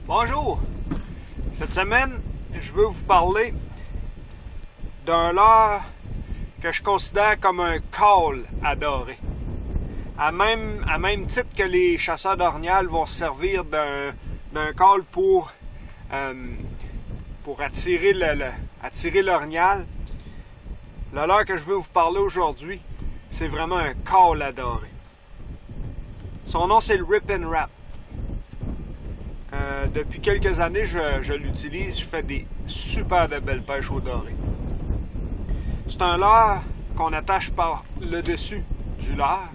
Bonjour! Cette semaine, je veux vous parler d'un leurre que je considère comme un call à dorer. À même titre que les chasseurs d'orignal vont se servir d'un call pour attirer l'orignal, le leurre que je veux vous parler aujourd'hui, c'est vraiment un call à dorer. Son nom, c'est le Rip and Wrap. Depuis quelques années, je l'utilise. Je fais des super de belles pêches au doré. C'est un leurre qu'on attache par le dessus du leurre.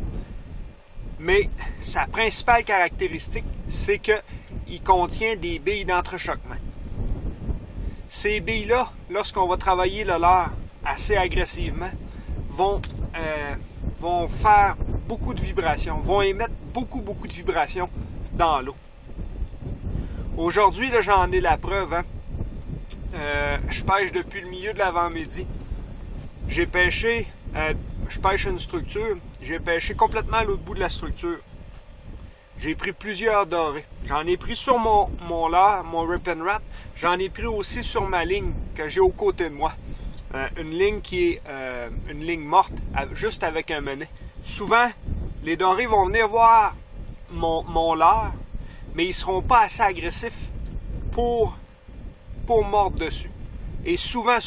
Mais sa principale caractéristique, c'est qu'il contient des billes d'entrechoquement. Ces billes-là, lorsqu'on va travailler le leurre assez agressivement, vont faire beaucoup de vibrations, vont émettre beaucoup de vibrations dans l'eau. Aujourd'hui, j'en ai la preuve. Je pêche depuis le milieu de l'avant-midi. J'ai pêché, je pêche une structure, j'ai pêché complètement à l'autre bout de la structure. J'ai pris plusieurs dorés. J'en ai pris sur mon leurre, mon Rip and Wrap. J'en ai pris aussi sur ma ligne que j'ai aux côtés de moi. Une ligne qui est une ligne morte, juste avec un menet. Souvent, les dorés vont venir voir mon leurre, mais ils ne seront pas assez agressifs pour mordre dessus. Et souvent,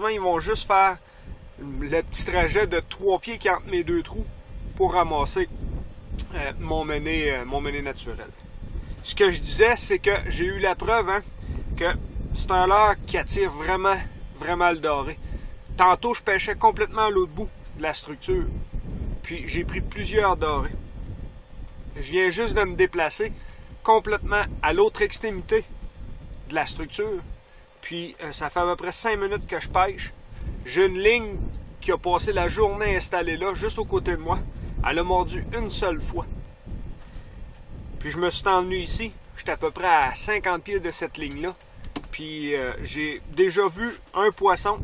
ils vont juste faire le petit trajet de 3 pieds qui entre mes deux trous pour ramasser mon menet naturel. Ce que je disais, c'est que j'ai eu la preuve que c'est un leurre qui attire vraiment le doré. Tantôt, je pêchais complètement à l'autre bout de la structure, puis j'ai pris plusieurs dorés. Je viens juste de me déplacer complètement à l'autre extrémité de la structure. Puis ça fait à peu près 5 minutes que je pêche. J'ai une ligne qui a passé la journée installée là, juste aux côtés de moi. Elle a mordu une seule fois. Puis je me suis envenu ici. J'étais à peu près à 50 pieds de cette ligne-là. Puis j'ai déjà vu un poisson.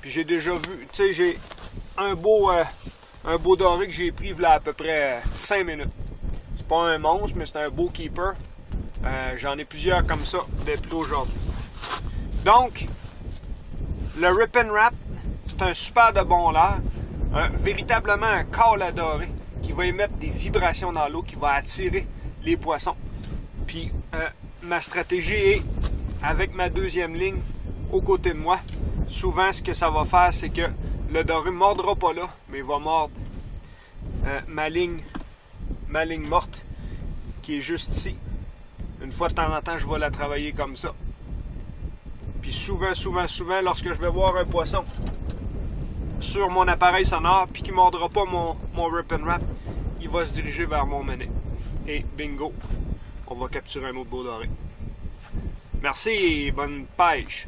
Puis j'ai déjà vu, tu sais, j'ai un beau doré que j'ai pris là à peu près 5 minutes. C'est pas un monstre, mais c'est un beau keeper. J'en ai plusieurs comme ça depuis aujourd'hui. Donc, le Rip and Wrap, c'est un super de bon leurre. Véritablement un call à dorer qui va émettre des vibrations dans l'eau, qui va attirer les poissons. Puis, ma stratégie est, avec ma deuxième ligne aux côtés de moi, souvent ce que ça va faire, c'est que le doré ne mordra pas là, mais il va mordre ma ligne morte qui est juste ici. Une fois de temps en temps, je vais la travailler comme ça. Puis souvent, lorsque je vais voir un poisson sur mon appareil sonore puis qui ne mordra pas mon Rip and Wrap, il va se diriger vers mon menet. Et bingo, on va capturer un autre beau doré. Merci et bonne pêche!